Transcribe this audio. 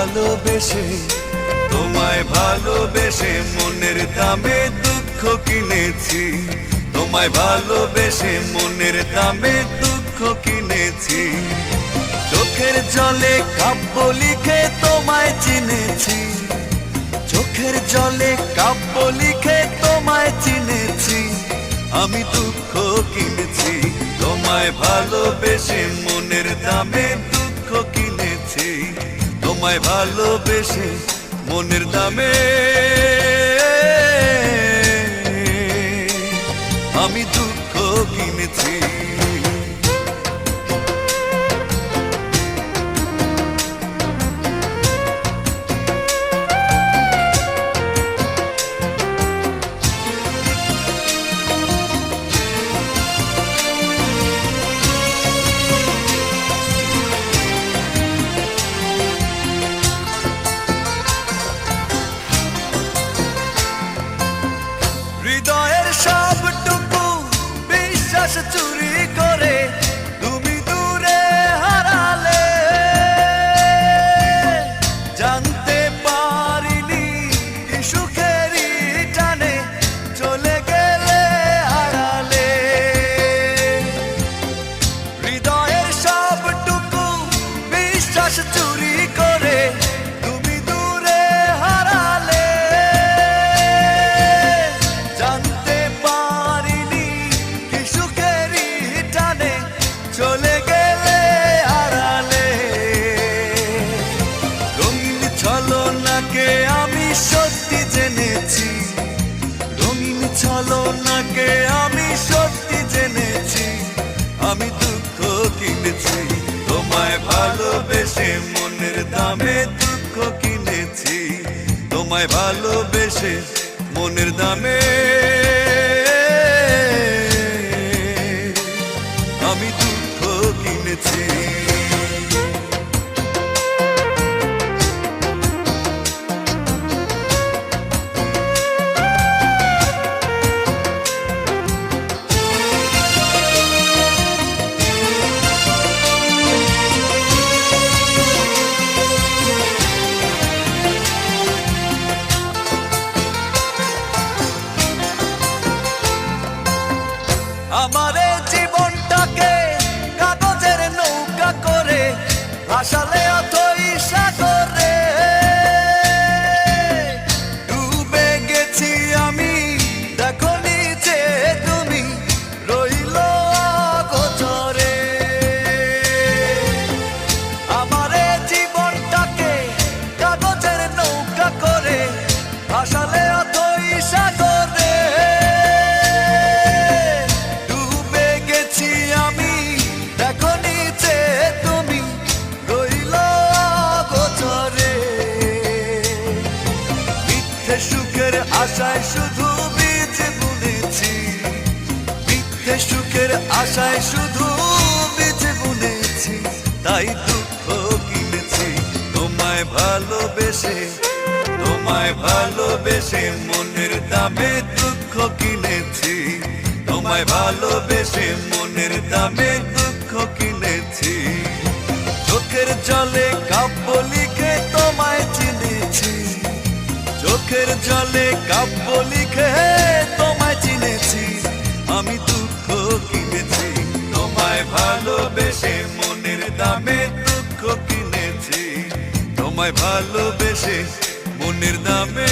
ভালোবেসে তোমায় ভালোবেসে মনের দামে দুঃখ কিনেছি, তোমায় ভালোবেসে মনের দামে দুঃখ কিনেছি। চোখের জলে কাব্য লিখে তোমায় চিনেছি, চোখের জলে কাব্য লিখে তোমায় চিনেছি। আমি দুঃখ কিনেছি, তোমায় ভালোবেসে মনের দামে দুঃখ কিনেছি, তোমায় ভালোবেসে মনের দামে আমি দুঃখ কিনেছি। হৃদয়ের সবটুকু বিশ্বাস চুরি করে তুমি দূরে হারালে, জানতে পারিনি কি সুখেরই টানে চলে গেলে হারালে। হৃদয়ের সবটুকু বিশ্বাস চুরি করে তুমি দূরে হারালে, জানতে পারিনি কি সুখেরই টানে চলে গেলে হারালে। রঙিন ছলনাকে আমি সত্যি জেনেছি, রঙিন ছলনাকে আমি সত্যি জেনেছি। আমি দুঃখ কিনেছি, তোমায় ভালোবেসে মনের দামে দুঃখ কিনেছি, তোমায় ভালোবেসে মনের দামে আমি দুঃখ কিনেছি। আমারে জীবনটাকে কাগজের নৌকা করে ভাসালে অথই সাগরে, ডুবে গেছি আমি দেখো নিচে তুমি রইল অগোচরে। আমারে জীবনটাকে কাগজের নৌকা করে ভাসালে অথই সাগরে, সুখের আশায় শুধু বীজ বুনেছি, মিথ্যে সুখের আশায় শুধু বীজ বুনেছি। তাই দুঃখ কিনেছি, তোমায় ভালোবেসে, তোমায় ভালোবেসে মনের দামে দুঃখ কিনেছি, তোমায় ভালোবেসে মনের দামে দুঃখ কিনেছি। চোখের জলে কাব্য লিখে তোমায় চিনেছি, চোখের জলে কাব্য লিখে তোমায় চিনেছি। আমি দুঃখ কিনেছি, তোমায় ভালোবেসে মনের দামে দুঃখ কিনেছি, তোমায় ভালোবেসে মনের দামে।